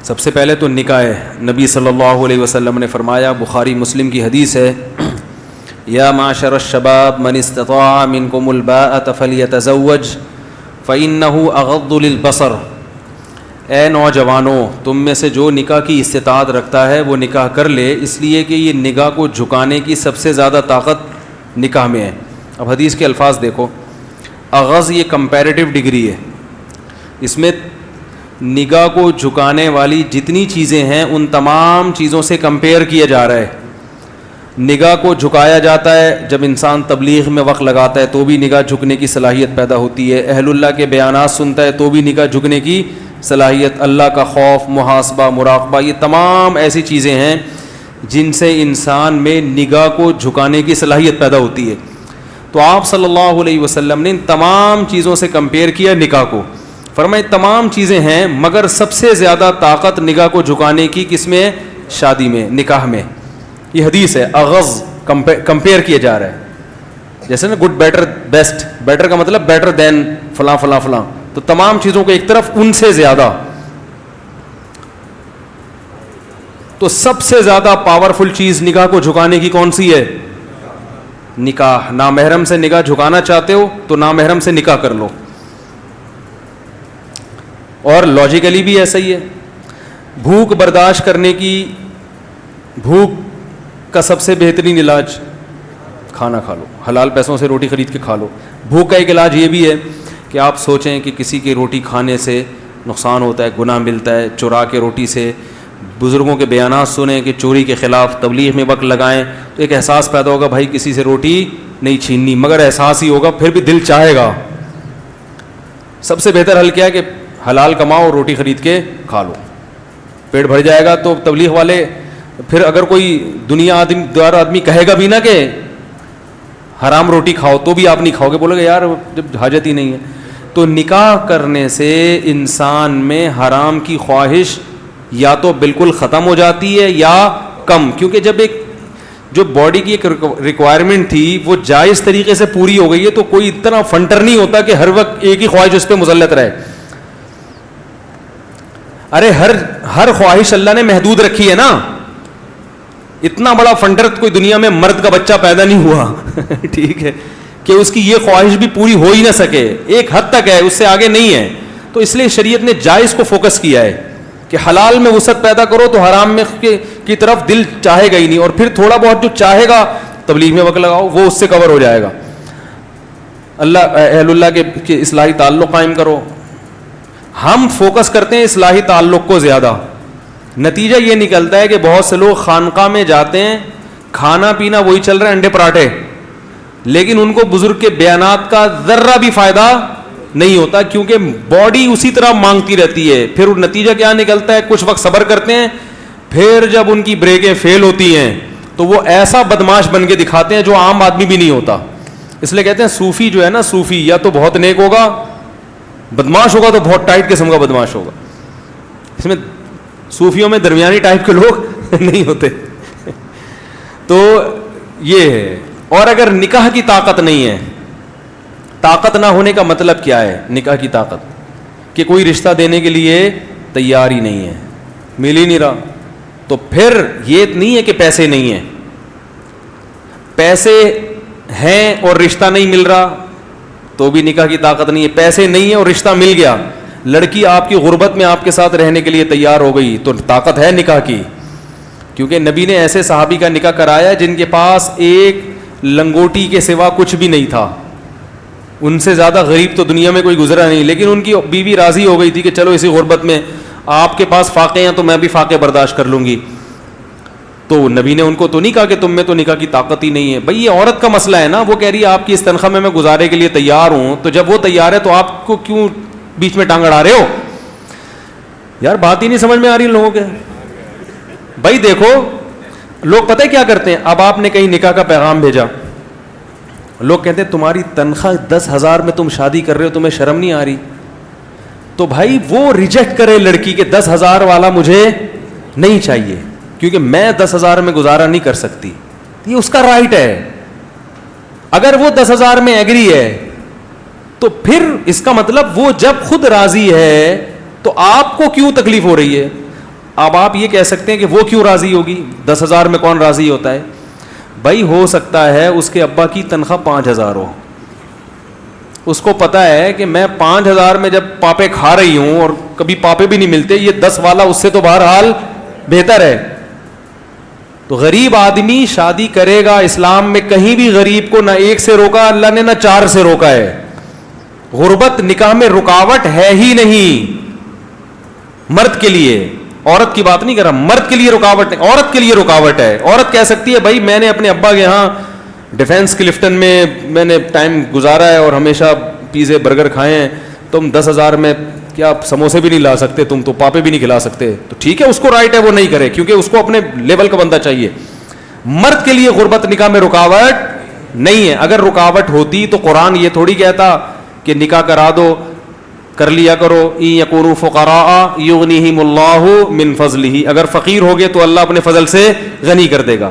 سب سے پہلے تو نکاح ہے. نبی صلی اللہ علیہ وسلم نے فرمایا, بخاری مسلم کی حدیث ہے, یا معشر الشباب من استطاع منکم الباءۃ فلیتزوج فإنہ اغض للبصر. اے نوجوانوں, تم میں سے جو نکاح کی استطاعت رکھتا ہے وہ نکاح کر لے, اس لیے کہ یہ نگاہ کو جھکانے کی سب سے زیادہ طاقت نکاح میں ہے. اب حدیث کے الفاظ دیکھو. اغض یہ کمپیریٹیو ڈگری ہے, اس میں نگاہ کو جھکانے والی جتنی چیزیں ہیں ان تمام چیزوں سے کمپیئر کیا جا رہا ہے. نگاہ کو جھکایا جاتا ہے جب انسان تبلیغ میں وقت لگاتا ہے تو بھی نگاہ جھکنے کی صلاحیت پیدا ہوتی ہے. اہل اللہ کے بیانات سنتا ہے تو بھی نگاہ جھکنے کی صلاحیت. اللہ کا خوف, محاسبہ, مراقبہ, یہ تمام ایسی چیزیں ہیں جن سے انسان میں نگاہ کو جھکانے کی صلاحیت پیدا ہوتی ہے. تو آپ صلی اللہ علیہ وسلم نے ان تمام چیزوں سے کمپیئر کیا نکاح کو. فرمائے تمام چیزیں ہیں مگر سب سے زیادہ طاقت نگاہ کو جھکانے کی کس میں؟ شادی میں, نکاح میں. یہ حدیث ہے. اغض کمپیئر کیا جا رہا ہے, جیسے نا گڈ, بیٹر, بیسٹ. بیٹر کا مطلب بیٹر دین فلاں فلاں فلاں. تو تمام چیزوں کو ایک طرف, ان سے زیادہ. تو سب سے زیادہ پاورفل چیز نگاہ کو جھکانے کی کون سی ہے؟ نکاح. نامحرم سے نگاہ جھکانا چاہتے ہو تو نامحرم سے نکاح کر لو. اور لاجیکلی بھی ایسا ہی ہے. بھوک برداشت کرنے کی, بھوک کا سب سے بہترین علاج کھانا کھا لو, حلال پیسوں سے روٹی خرید کے کھا لو. بھوک کا ایک علاج یہ بھی ہے کہ آپ سوچیں کہ کسی کی روٹی کھانے سے نقصان ہوتا ہے, گناہ ملتا ہے. چورا کے روٹی سے بزرگوں کے بیانات سنیں کہ چوری کے خلاف تبلیغ میں وقت لگائیں تو ایک احساس پیدا ہوگا بھائی کسی سے روٹی نہیں چھیننی, مگر احساس ہی ہوگا, پھر بھی دل چاہے گا. سب سے بہتر حل کیا ہے کہ حلال کماؤ, روٹی خرید کے کھا لو, پیٹ بھر جائے گا. تو تبلیغ والے پھر اگر کوئی دنیا دار آدمی کہے گا بھی نا کہ حرام روٹی کھاؤ تو بھی آپ نہیں کھاؤ گے, بولے گا یار جب حاجت ہی نہیں ہے. تو نکاح کرنے سے انسان میں حرام کی خواہش یا تو بالکل ختم ہو جاتی ہے یا کم, کیونکہ جب ایک جو باڈی کی ایک ریکوائرمنٹ تھی وہ جائز طریقے سے پوری ہو گئی ہے تو کوئی اتنا فنٹر نہیں ہوتا کہ ہر وقت ایک ہی خواہش اس پہ مسلط رہے. ارے ہر خواہش اللہ نے محدود رکھی ہے نا. اتنا بڑا فنٹر کوئی دنیا میں مرد کا بچہ پیدا نہیں ہوا ٹھیک ہے, کہ اس کی یہ خواہش بھی پوری ہو ہی نہ سکے. ایک حد تک ہے, اس سے آگے نہیں ہے. تو اس لیے شریعت نے جائز کو فوکس کیا ہے کہ حلال میں وسعت پیدا کرو تو حرام میں کی طرف دل چاہے گا ہی نہیں, اور پھر تھوڑا بہت جو چاہے گا تبلیغ میں وقت لگاؤ وہ اس سے کور ہو جائے گا. اللہ اہل اللہ کے اصلاحی تعلق قائم کرو. ہم فوکس کرتے ہیں اصلاحی تعلق کو زیادہ. نتیجہ یہ نکلتا ہے کہ بہت سے لوگ خانقاہ میں جاتے ہیں, کھانا پینا وہی چل رہا ہے, انڈے پراٹھے, لیکن ان کو بزرگ کے بیانات کا ذرہ بھی فائدہ نہیں ہوتا کیونکہ باڈی اسی طرح مانگتی رہتی ہے. پھر نتیجہ کیا نکلتا ہے؟ کچھ وقت صبر کرتے ہیں, پھر جب ان کی بریکیں فیل ہوتی ہیں تو وہ ایسا بدماش بن کے دکھاتے ہیں جو عام آدمی بھی نہیں ہوتا. اس لیے کہتے ہیں صوفی جو ہے نا, صوفی یا تو بہت نیک ہوگا, بدماش ہوگا تو بہت ٹائٹ قسم کا بدماش ہوگا. اس میں صوفیوں میں درمیانی ٹائپ کے لوگ نہیں ہوتے. تو یہ ہے. اور اگر نکاح کی طاقت نہیں ہے, طاقت نہ ہونے کا مطلب کیا ہے؟ نکاح کی طاقت کہ کوئی رشتہ دینے کے لیے تیار ہی نہیں ہے, مل ہی نہیں رہا. تو پھر یہ نہیں ہے کہ پیسے نہیں ہیں, پیسے ہیں اور رشتہ نہیں مل رہا تو بھی نکاح کی طاقت نہیں ہے. پیسے نہیں ہے اور رشتہ مل گیا, لڑکی آپ کی غربت میں آپ کے ساتھ رہنے کے لیے تیار ہو گئی تو طاقت ہے نکاح کی. کیونکہ نبی نے ایسے صحابی کا نکاح کرایا جن کے پاس ایک لنگوٹی کے سوا کچھ بھی نہیں تھا. ان سے زیادہ غریب تو دنیا میں کوئی گزرا نہیں, لیکن ان کی بیوی راضی ہو گئی تھی کہ چلو اسی غربت میں آپ کے پاس فاقے ہیں تو میں بھی فاقے برداشت کر لوں گی. تو نبی نے ان کو تو نہیں کہا کہ تم میں تو نکاح کی طاقت ہی نہیں ہے. بھائی یہ عورت کا مسئلہ ہے نا, وہ کہہ رہی ہے آپ کی اس تنخواہ میں گزارے کے لیے تیار ہوں, تو جب وہ تیار ہے تو آپ کو کیوں بیچ میں ٹانگ اڑا رہے ہو؟ یار بات ہی نہیں سمجھ میں آ رہی ان لوگوں کے. بھائی دیکھو لوگ پتہ ہے کیا کرتے ہیں, اب آپ نے کہیں نکاح کا پیغام بھیجا, لوگ کہتے ہیں تمہاری تنخواہ 10,000 میں تم شادی کر رہے ہو, تمہیں شرم نہیں آ رہی؟ تو بھائی وہ ریجیکٹ کرے لڑکی کے 10,000 والا مجھے نہیں چاہیے کیونکہ میں 10,000 میں گزارا نہیں کر سکتی. یہ اس کا رائٹ ہے. اگر وہ 10,000 میں ایگری ہے تو پھر اس کا مطلب وہ جب خود راضی ہے تو آپ کو کیوں تکلیف ہو رہی ہے؟ اب آپ یہ کہہ سکتے ہیں کہ وہ کیوں راضی ہوگی, 10,000 میں کون راضی ہوتا ہے؟ بھائی ہو سکتا ہے اس کے ابا کی تنخواہ 5,000 ہو, اس کو پتا ہے کہ میں 5,000 میں جب پاپے کھا رہی ہوں اور کبھی پاپے بھی نہیں ملتے, یہ 10 والا اس سے تو بہرحال بہتر ہے. تو غریب آدمی شادی کرے گا. اسلام میں کہیں بھی غریب کو نہ 1 سے روکا اللہ نے, نہ 4 سے روکا ہے. غربت نکاح میں رکاوٹ ہے ہی نہیں مرد کے لیے, عورت کی بات نہیں کر رہا, مرد کے لیے رکاوٹ نہیں, عورت کے لیے رکاوٹ ہے. عورت کہہ سکتی ہے بھائی میں نے اپنے ابا کے یہاں ڈیفینس کلفٹن میں نے ٹائم گزارا ہے اور ہمیشہ پیزے برگر کھائے ہیں, تم 10,000 میں کیا سموسے بھی نہیں لا سکتے, تم تو پاپے بھی نہیں کھلا سکتے, تو ٹھیک ہے اس کو رائٹ ہے وہ نہیں کرے, کیونکہ اس کو اپنے لیول کا بندہ چاہیے. مرد کے لیے غربت نکاح میں رکاوٹ نہیں ہے. اگر رکاوٹ ہوتی تو قرآن یہ تھوڑی کہتا کہ نکاح کرا دو, کر لیا کرو. ان یکونوا فقراء یغنیہم اللہ من فضلہ, اگر فقیر ہوگے تو اللہ اپنے فضل سے غنی کر دے گا.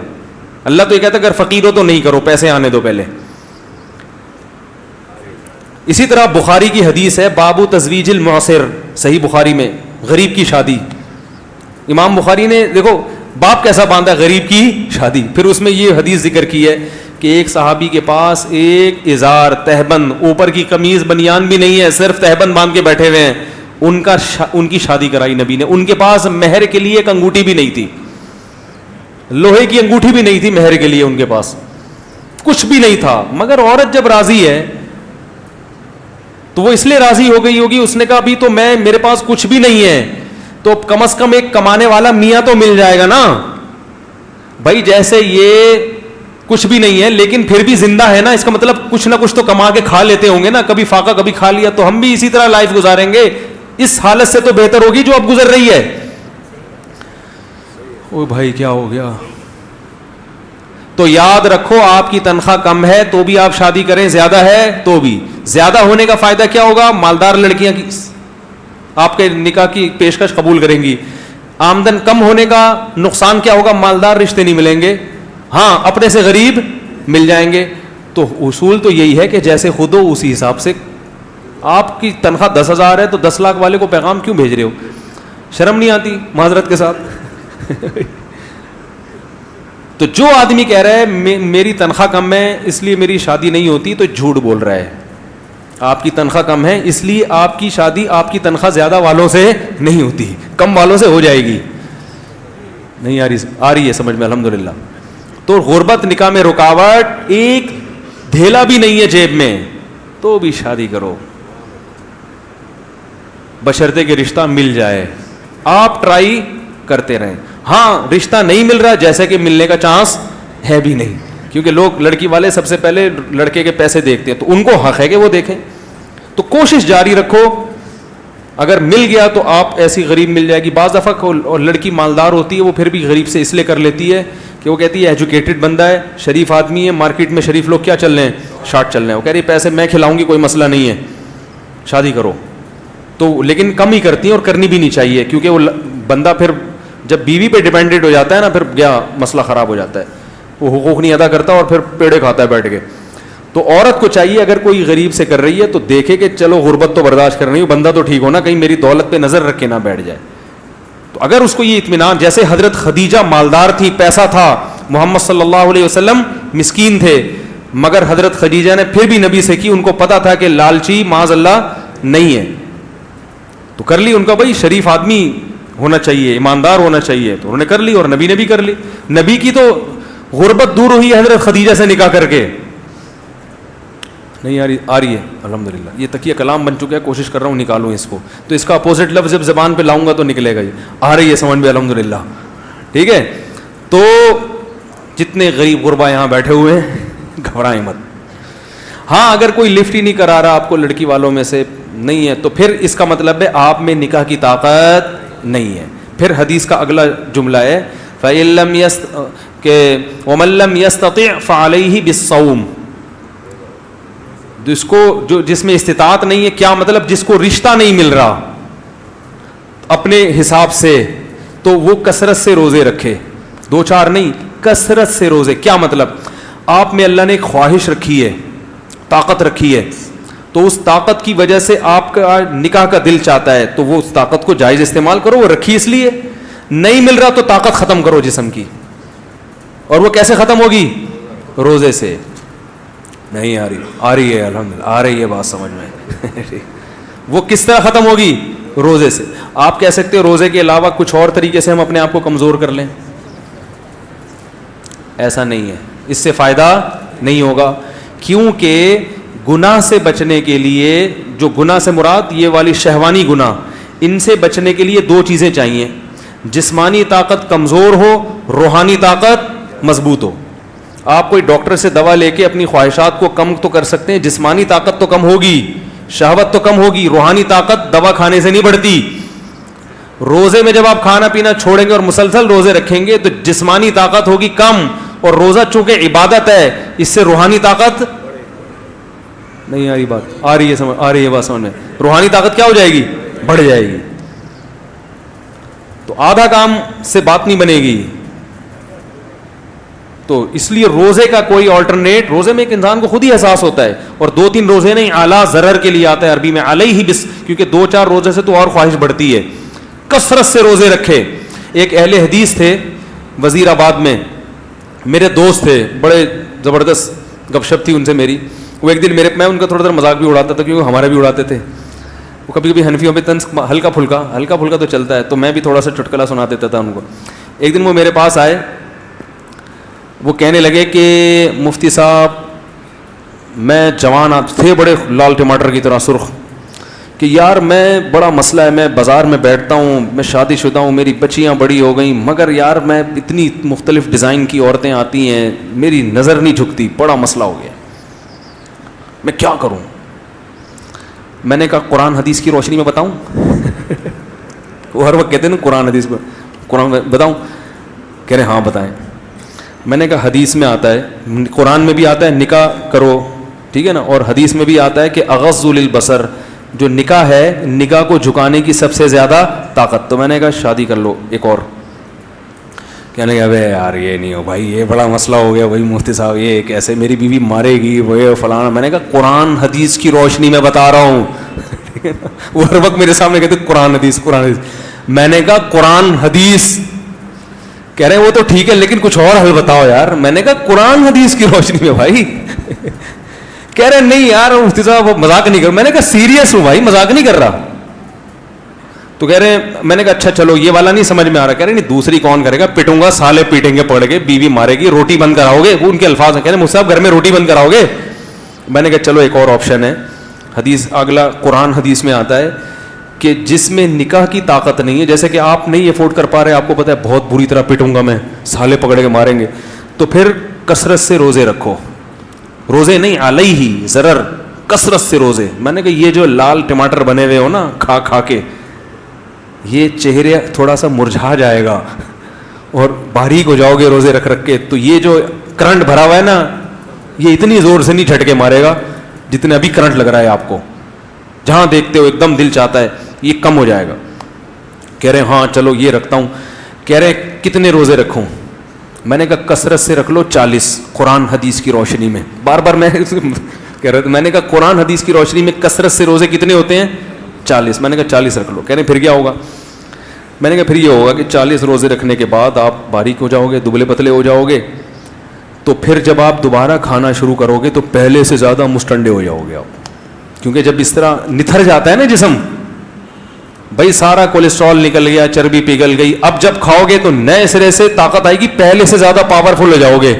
اللہ تو یہ کہتا ہے اگر فقیر ہو تو نہیں کرو, پیسے آنے دو پہلے. اسی طرح بخاری کی حدیث ہے باب تزویج المعسر, صحیح بخاری میں غریب کی شادی. امام بخاری نے دیکھو باب کیسا باندھا, غریب کی شادی. پھر اس میں یہ حدیث ذکر کی ہے کہ ایک صحابی کے پاس ایک ازار تہبند, اوپر کی قمیض بنیان بھی نہیں ہے, صرف تہبند باندھ کے بیٹھے ہوئے ہیں. ان کی شادی کرائی نبی نے. ان کے پاس مہر کے لیے ایک انگوٹھی بھی نہیں تھی, لوہے کی انگوٹھی بھی نہیں تھی مہر کے لیے, ان کے پاس کچھ بھی نہیں تھا. مگر عورت جب راضی ہے تو وہ اس لیے راضی ہو گئی ہوگی, اس نے کہا ابھی تو میرے پاس کچھ بھی نہیں ہے, تو کم از کم ایک کمانے والا میاں تو مل جائے گا نا. بھائی جیسے یہ کچھ بھی نہیں ہے لیکن پھر بھی زندہ ہے نا, اس کا مطلب کچھ نہ کچھ تو کما کے کھا لیتے ہوں گے نا, کبھی فاقہ کبھی کھا لیا, تو ہم بھی اسی طرح لائف گزاریں گے. اس حالت سے تو بہتر ہوگی جو اب گزر رہی ہے. او بھائی کیا ہو گیا؟ تو یاد رکھو آپ کی تنخواہ کم ہے تو بھی آپ شادی کریں, زیادہ ہے تو بھی. زیادہ ہونے کا فائدہ کیا ہوگا؟ مالدار لڑکیاں کی آپ کے نکاح کی پیشکش قبول کریں گی. آمدن کم ہونے کا نقصان کیا ہوگا؟ مالدار رشتے نہیں ملیں گے, ہاں اپنے سے غریب مل جائیں گے. تو اصول تو یہی ہے کہ جیسے خود ہو اسی حساب سے. آپ کی تنخواہ 10,000 ہے تو 10 لاکھ والے کو پیغام کیوں بھیج رہے ہو؟ شرم نہیں آتی معذرت کے ساتھ؟ تو جو آدمی کہہ رہا ہے میری تنخواہ کم ہے اس لیے میری شادی نہیں ہوتی, تو جھوٹ بول رہا ہے. آپ کی تنخواہ کم ہے اس لیے آپ کی شادی آپ کی تنخواہ زیادہ والوں سے نہیں ہوتی, کم والوں سے ہو جائے گی. نہیں آ رہی ہے سمجھ میں الحمدللہ. تو غربت نکاح میں رکاوٹ, ایک دھیلا بھی نہیں ہے جیب میں تو بھی شادی کرو, بشرطے کہ رشتہ مل جائے. آپ ٹرائی کرتے رہیں. ہاں رشتہ نہیں مل رہا جیسے کہ ملنے کا چانس ہے بھی نہیں, کیونکہ لوگ لڑکی والے سب سے پہلے لڑکے کے پیسے دیکھتے ہیں, تو ان کو حق ہے کہ وہ دیکھیں. تو کوشش جاری رکھو, اگر مل گیا تو آپ ایسی غریب مل جائے گی. بعض دفعہ اور لڑکی مالدار ہوتی ہے وہ پھر بھی غریب سے اس لیے کر لیتی ہے کہ وہ کہتی ہے ایجوکیٹڈ بندہ ہے, شریف آدمی ہے, مارکیٹ میں شریف لوگ کیا چل رہے ہیں, شارٹ چل رہے ہیں. وہ کہہ رہی پیسے میں کھلاؤں گی, کوئی مسئلہ نہیں ہے, شادی کرو. تو لیکن کم ہی کرتی ہیں اور کرنی بھی نہیں چاہیے, کیونکہ وہ بندہ پھر جب بیوی پہ ڈیپینڈنٹ ہو جاتا ہے نا, پھر گیا مسئلہ خراب ہو جاتا ہے, وہ حقوق نہیں ادا کرتا اور پھر پیڑے کھاتا ہے بیٹھ کے. تو عورت کو چاہیے اگر کوئی غریب سے کر رہی ہے تو دیکھے کہ چلو غربت تو برداشت کر رہی ہوں, بندہ تو ٹھیک ہونا, کہیں میری دولت پہ نظر رکھ کے نہ بیٹھ جائے. تو اگر اس کو یہ اطمینان, جیسے حضرت خدیجہ مالدار تھی, پیسہ تھا, محمد صلی اللہ علیہ وسلم مسکین تھے, مگر حضرت خدیجہ نے پھر بھی نبی سے کی, ان کو پتا تھا کہ لالچی معاذ اللہ نہیں ہے, تو کر لی. ان کا بھائی شریف آدمی ہونا چاہیے, ایماندار ہونا چاہیے, تو انہوں نے کر لی اور نبی نے بھی کر لی. نبی کی تو غربت دور ہوئی حضرت خدیجہ سے نکاح کر کے. نہیں آ رہی ہے الحمدللہ. یہ تکیہ کلام بن چکا ہے, کوشش کر رہا ہوں نکالوں اس کو, تو اس کا اپوزٹ لفظ جب زبان پہ لاؤں گا تو نکلے گا. یہ آ رہی ہے سمجھ میں الحمدللہ, ٹھیک ہے. تو جتنے غریب غربا یہاں بیٹھے ہوئے ہیں گھبرائیں مت. ہاں اگر کوئی لفٹ ہی نہیں کرا رہا آپ کو لڑکی والوں میں سے نہیں ہے, تو پھر اس کا مطلب ہے آپ میں نکاح کی طاقت نہیں ہے. پھر حدیث کا اگلا جملہ ہے فَإِن لَمْ کہ وَمَن لَمْ يَسْتَطِعْ فَعَلَيْهِ بِالصَّوْمِ, جس میں استطاعت نہیں ہے, کیا مطلب جس کو رشتہ نہیں مل رہا اپنے حساب سے, تو وہ کثرت سے روزے رکھے, 2-4 نہیں, کثرت سے روزے. کیا مطلب؟ آپ میں اللہ نے ایک خواہش رکھی ہے, طاقت رکھی ہے, تو اس طاقت کی وجہ سے آپ کا نکاح کا دل چاہتا ہے, تو وہ اس طاقت کو جائز استعمال کرو, وہ رکھی اس لیے. نہیں مل رہا تو طاقت ختم کرو جسم کی. اور وہ کیسے ختم ہوگی؟ روزے سے. نہیں آ رہی ہے الحمدللہ, آ رہی ہے بات سمجھ میں. وہ کس طرح ختم ہوگی؟ روزے سے. آپ کہہ سکتے ہو روزے کے علاوہ کچھ اور طریقے سے ہم اپنے آپ کو کمزور کر لیں. ایسا نہیں ہے, اس سے فائدہ نہیں ہوگا, کیونکہ گناہ سے بچنے کے لیے, جو گناہ سے مراد یہ والی شہوانی گناہ, ان سے بچنے کے لیے دو چیزیں چاہیے. جسمانی طاقت کمزور ہو, روحانی طاقت مضبوط ہو. آپ کوئی ڈاکٹر سے دوا لے کے اپنی خواہشات کو کم تو کر سکتے ہیں, جسمانی طاقت تو کم ہوگی, شہوت تو کم ہوگی, روحانی طاقت دوا کھانے سے نہیں بڑھتی. روزے میں جب آپ کھانا پینا چھوڑیں گے اور مسلسل روزے رکھیں گے تو جسمانی طاقت ہوگی کم, اور روزہ چونکہ عبادت ہے اس سے روحانی طاقت نہیں آ رہی. بات آ رہی ہے, سمجھ آ رہی ہے بات سمجھ میں. روحانی طاقت کیا ہو جائے گی؟ بڑھ جائے گی. تو آدھا کام سے بات نہیں بنے گی. تو اس لیے روزے کا کوئی آلٹرنیٹ, روزے میں ایک انسان کو خود ہی احساس ہوتا ہے, اور 2-3 روزے نہیں, اعلیٰ ضرر کے لیے آتا ہے عربی میں علیہ بس, کیونکہ 2-4 روزے سے تو اور خواہش بڑھتی ہے. کثرت سے روزے رکھے. ایک اہل حدیث تھے وزیر آباد میں, میرے دوست تھے, بڑے زبردست گپ شپ تھی ان سے میری. وہ ایک دن میں ان کا تھوڑا دیر مذاق بھی اڑاتا تھا, کیونکہ ہمارے بھی اڑاتے تھے. وہ کبھی کبھی حنفیوں پہ طنز ہلکا پھلکا تو چلتا ہے, تو میں بھی تھوڑا سا چٹکلا سنا دیتا تھا ان کو. ایک دن وہ میرے پاس آئے, وہ کہنے لگے کہ مفتی صاحب, میں جوان تھے بڑے لال ٹماٹر کی طرح سرخ, کہ یار میں بڑا مسئلہ ہے, میں بازار میں بیٹھتا ہوں, میں شادی شدہ ہوں, میری بچیاں بڑی ہو گئیں, مگر یار میں اتنی مختلف ڈیزائن کی عورتیں آتی ہیں, میری نظر نہیں جھکتی, بڑا مسئلہ ہو گیا, میں کیا کروں؟ میں نے کہا قرآن حدیث کی روشنی میں بتاؤں. وہ ہر وقت کہتے ہیں نا قرآن حدیث میں, قرآن میں بتاؤں؟ کہہ رہے ہاں بتائیں. میں نے کہا حدیث میں آتا ہے, قرآن میں بھی آتا ہے نکاح کرو, ٹھیک ہے نا, اور حدیث میں بھی آتا ہے کہ اغض للبصر, جو نکاح ہے نگاہ کو جھکانے کی سب سے زیادہ طاقت. تو میں نے کہا شادی کر لو ایک اور. کہنے لگا ابے یار یہ نہیں ہو بھائی, یہ بڑا مسئلہ ہو گیا بھائی مفتی صاحب, یہ کیسے میری بیوی مارے گی وہ فلانا. میں نے کہا قرآن حدیث کی روشنی میں بتا رہا ہوں. وہ ہر وقت میرے سامنے کہتے قرآن حدیث قرآن حدیث. میں نے کہا قرآن حدیث. کہہ رہے ہیں وہ تو ٹھیک ہے لیکن کچھ اور حل بتاؤ یار. میں نے کہا قرآن حدیث کی روشنی میں بھائی. کہہ رہے نہیں یار مفتی صاحب مذاق نہیں کر. میں نے کہا سیریس ہوں بھائی, مذاق نہیں کر رہا. تو کہہ رہے ہیں, میں نے کہا اچھا چلو یہ والا نہیں سمجھ میں آ رہا. کہہ رہے نہیں دوسری کون کرے گا, پٹوں گا سالے پیٹیں گے پڑ کے, بیوی مارے گی, روٹی بند کراؤ گے. وہ ان کے الفاظ ہیں. کہہ رہے مفتی صاحب گھر میں روٹی بند کراؤ گے. میں نے کہا چلو ایک اور آپشن ہے. حدیث اگلا قرآن حدیث میں آتا ہے کہ جس میں نکاح کی طاقت نہیں ہے, جیسے کہ آپ نہیں افورڈ کر پا رہے, آپ کو پتا ہے بہت بری طرح پٹوں گا میں, سالے پکڑ کے ماریں گے, تو پھر کثرت سے روزے رکھو. روزے نہیں علیہ ضرر, کثرت سے روزے. میں نے کہا یہ جو لال ٹماٹر بنے ہوئے ہو نا کھا کھا کے, یہ چہرے تھوڑا سا مرجھا جائے گا اور باریک ہو جاؤ گے روزے رکھ رکھ کے, تو یہ جو کرنٹ بھرا ہوا ہے نا یہ اتنی زور سے نہیں جھٹکے مارے گا جتنے ابھی کرنٹ لگ رہا ہے آپ کو. جہاں دیکھتے ہو ایک دم دل چاہتا ہے, یہ کم ہو جائے گا. کہہ رہے ہاں چلو یہ رکھتا ہوں. کہہ رہے کتنے روزے رکھوں؟ میں نے کہا کثرت سے رکھ لو 40 قرآن حدیث کی روشنی میں. بار بار میں کہہ رہا تھا, میں نے کہا قرآن حدیث کی روشنی میں کثرت سے روزے کتنے ہوتے ہیں؟ 40. میں نے کہا 40 رکھ لو. کہہ رہے پھر کیا ہوگا؟ میں نے کہا پھر یہ ہوگا کہ 40 روزے رکھنے کے بعد آپ باریک ہو جاؤ گے, دبلے پتلے ہو جاؤ گے, تو پھر جب آپ دوبارہ کھانا شروع کرو گے تو پہلے سے زیادہ مستنڈے ہو جاؤ گے آپ. کیونکہ جب اس طرح نتھر جاتا ہے نا جسم, بھائی سارا کولیسٹرول نکل گیا, چربی پگھل گئی, اب جب کھاؤ گے تو نئے سرے سے طاقت آئے گی, پہلے سے زیادہ پاورفل ہو جاؤ گے.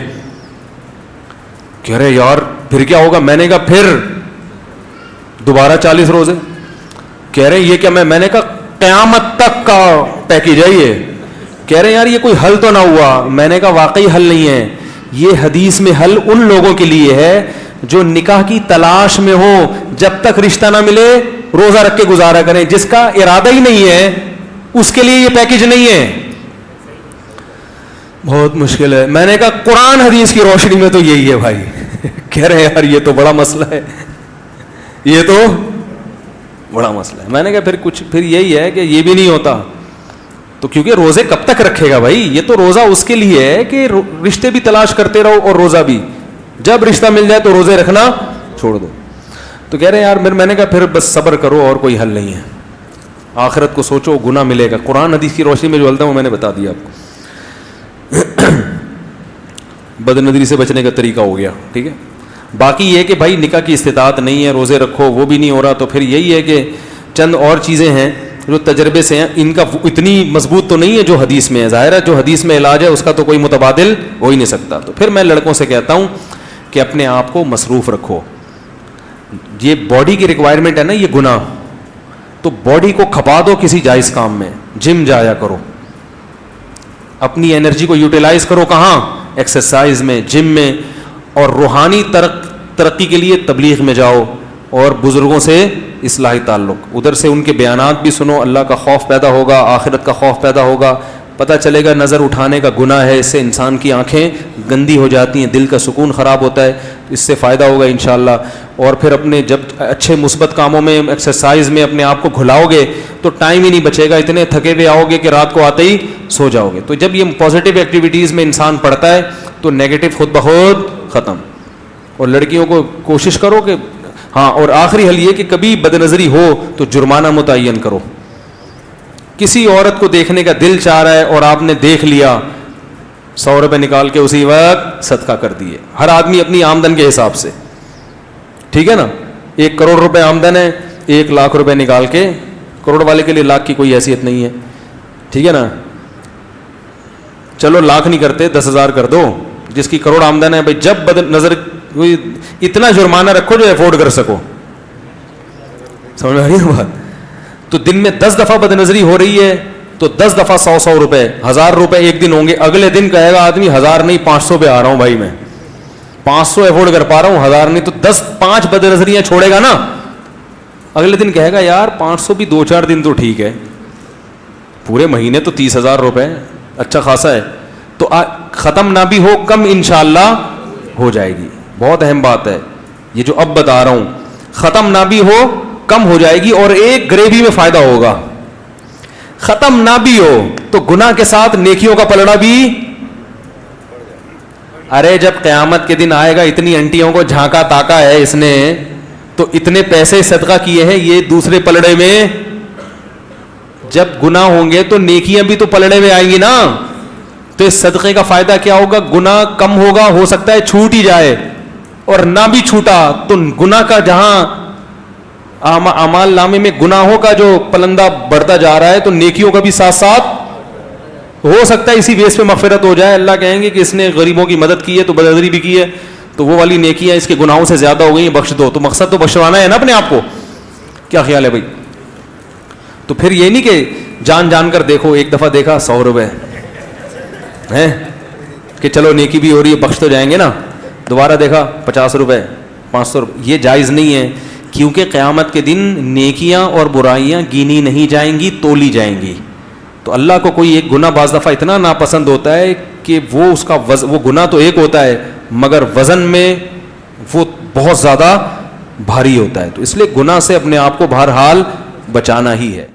کہہ رہے یار پھر کیا ہوگا؟ میں نے کہا پھر دوبارہ 40 روزے. کہہ رہے یہ کیا؟ میں نے کہا قیامت تک کا پیکیج ہے یہ. کہہ رہے یار یہ کوئی حل تو نہ ہوا. میں نے کہا واقعی حل نہیں ہے, یہ حدیث میں حل ان لوگوں کے لیے ہے جو نکاح کی تلاش میں ہو, جب تک رشتہ نہ ملے روزہ رکھ کے گزارا کریں. جس کا ارادہ ہی نہیں ہے اس کے لیے یہ پیکیج نہیں ہے. بہت مشکل ہے. میں نے کہا قرآن حدیث کی روشنی میں تو یہی ہے بھائی. کہہ رہے یار یہ تو بڑا مسئلہ ہے, یہ تو بڑا مسئلہ ہے. میں نے کہا پھر یہی ہے کہ یہ بھی نہیں ہوتا. تو کیونکہ روزے کب تک رکھے گا بھائی؟ یہ تو روزہ اس کے لیے ہے کہ رشتے بھی تلاش کرتے رہو اور روزہ بھی. جب رشتہ مل جائے تو روزے رکھنا چھوڑ دو. تو کہہ رہے ہیں یار میں نے کہا پھر بس صبر کرو اور کوئی حل نہیں ہے. آخرت کو سوچو, گناہ ملے گا. قرآن حدیث کی روشنی میں جو التا ہوں میں نے بتا دیا آپ کو. بد نظری سے بچنے کا طریقہ ہو گیا, ٹھیک ہے. باقی یہ کہ بھائی نکاح کی استطاعت نہیں ہے, روزے رکھو, وہ بھی نہیں ہو رہا, تو پھر یہی ہے کہ چند اور چیزیں ہیں جو تجربے سے ہیں, ان کا اتنی مضبوط تو نہیں ہے جو حدیث میں ہے. ظاہر ہے جو حدیث میں علاج ہے اس کا تو کوئی متبادل ہو ہی نہیں سکتا. تو پھر میں لڑکوں سے کہتا ہوں کہ اپنے آپ کو مصروف رکھو. یہ باڈی کی ریکوائرمنٹ ہے نا, یہ گناہ, تو باڈی کو کھپا دو کسی جائز کام میں. جم جایا کرو, اپنی انرجی کو یوٹیلائز کرو. کہاں؟ ایکسرسائز میں, جم میں. اور روحانی ترقی کے لیے تبلیغ میں جاؤ, اور بزرگوں سے اصلاحی تعلق, ادھر سے ان کے بیانات بھی سنو. اللہ کا خوف پیدا ہوگا, آخرت کا خوف پیدا ہوگا, پتہ چلے گا نظر اٹھانے کا گناہ ہے, اس سے انسان کی آنکھیں گندی ہو جاتی ہیں, دل کا سکون خراب ہوتا ہے, اس سے فائدہ ہوگا انشاءاللہ. اور پھر اپنے جب اچھے مثبت کاموں میں, ایکسرسائز میں اپنے آپ کو گھلاؤ گے تو ٹائم ہی نہیں بچے گا, اتنے تھکے ہوئے آؤ گے کہ رات کو آتے ہی سو جاؤ گے. تو جب یہ پازیٹیو ایکٹیویٹیز میں انسان پڑتا ہے تو نیگیٹو خود بخود ختم. اور لڑکیوں کو کوشش کرو کہ ہاں, اور آخری حل یہ کہ کبھی بد نظری ہو تو جرمانہ متعین کرو. کسی عورت کو دیکھنے کا دل چاہ رہا ہے اور آپ نے دیکھ لیا, 100 روپے نکال کے اسی وقت صدقہ کر دیے. ہر آدمی اپنی آمدن کے حساب سے, ٹھیک ہے نا. 1 کروڑ روپے آمدن ہے, 1 لاکھ روپے نکال کے, کروڑ والے کے لیے لاکھ کی کوئی حیثیت نہیں ہے, ٹھیک ہے نا. چلو لاکھ نہیں کرتے, 10,000 کر دو. جس کی کروڑ آمدن ہے, بھائی جب بد نظر اتنا جرمانہ رکھو جو افورڈ کر سکو. سمجھ میں آ رہی ہے بات؟ تو دن میں 10 دفعہ بد نظری ہو رہی ہے تو 10 دفعہ 100 روپے, 1000 روپے ایک دن ہوں گے. اگلے دن کہے گا آدمی 1000 نہیں 500 پہ آ رہا ہوں بھائی, میں 500 افورڈ کر پا رہا ہوں, 1000 نہیں. تو 5 بد نظریاں چھوڑے گا نا, اگلے دن کہے گا یار 500 بھی 2-4 دن تو ٹھیک ہے, پورے مہینے تو 30,000 روپے اچھا خاصا ہے. تو ختم نہ بھی ہو, کم انشاءاللہ ہو جائے گی. بہت اہم بات ہے یہ جو اب بتا رہا ہوں, ختم نہ بھی ہو کم ہو جائے گی. اور ایک گریوی میں فائدہ ہوگا, ختم نہ بھی ہو تو گناہ کے ساتھ نیکیوں کا پلڑا بھی. ارے جب قیامت کے دن آئے گا, اتنی انٹیوں کو جھانکا تاکا ہے اس نے, تو اتنے پیسے صدقہ کیے ہیں, یہ دوسرے پلڑے میں جب گناہ ہوں گے تو نیکیاں بھی تو پلڑے میں آئیں گی نا. تو اس صدقے کا فائدہ کیا ہوگا؟ گناہ کم ہوگا, ہو سکتا ہے چھوٹ ہی جائے, اور نہ بھی چھوٹا تو گناہ کا جہاں اعمال نامے میں گناہوں کا جو پلندہ بڑھتا جا رہا ہے, تو نیکیوں کا بھی ساتھ ساتھ ہو سکتا ہے اسی بیس پہ مغفرت ہو جائے. اللہ کہیں گے کہ اس نے غریبوں کی مدد کی ہے تو بدنظری بھی کی ہے, تو وہ والی نیکیاں اس کے گناہوں سے زیادہ ہو گئی ہیں, بخش دو. تو مقصد تو بخشوانا ہے نا اپنے آپ کو. کیا خیال ہے بھائی؟ تو پھر یہ نہیں کہ جان جان کر دیکھو, ایک دفعہ دیکھا 100 روپے ہیں کہ چلو نیکی بھی ہو رہی ہے, بخش تو جائیں گے نا. دوبارہ دیکھا 50 روپے, 500 روپے. یہ جائز نہیں ہے, کیونکہ قیامت کے دن نیکیاں اور برائیاں گینی نہیں جائیں گی, تولی جائیں گی. تو اللہ کو کوئی ایک گناہ بعض دفعہ اتنا ناپسند ہوتا ہے کہ وہ اس کا وہ گناہ تو ایک ہوتا ہے مگر وزن میں وہ بہت زیادہ بھاری ہوتا ہے. تو اس لیے گناہ سے اپنے آپ کو بہرحال بچانا ہی ہے.